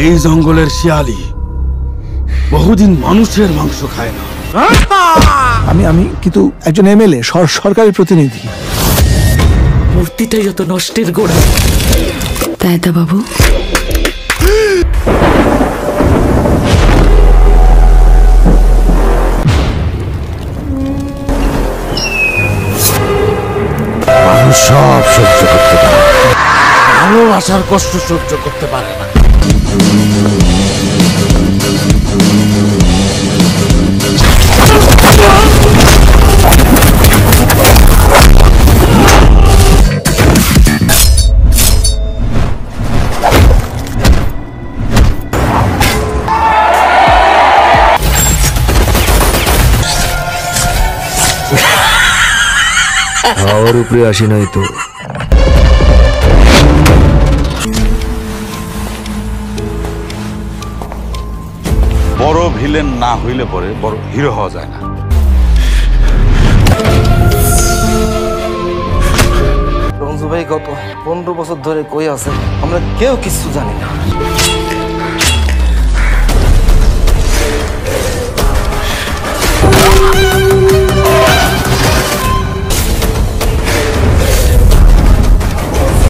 এই জঙ্গলের শিয়ালি বহুদিন মানুষের মাংস খায় না। আমি কিন্তু একজন এমএলএ, সরকারি প্রতিনিধি। মূর্তিটাই যত নষ্টের গোড়া, তাই তা বাবু। মানুষ সব সহ্য করতে পারে, ভালোবাসার কষ্ট সহ্য করতে পারে না। আমার উপরে আসি নাই তো। বড় ভিলেন না হইলে পরে বড় হিরো হওয়া যায় না। রঞ্জু ভাই গত 15 বছর ধরে কই আছে, আমরা কেউ কিছু জানি না।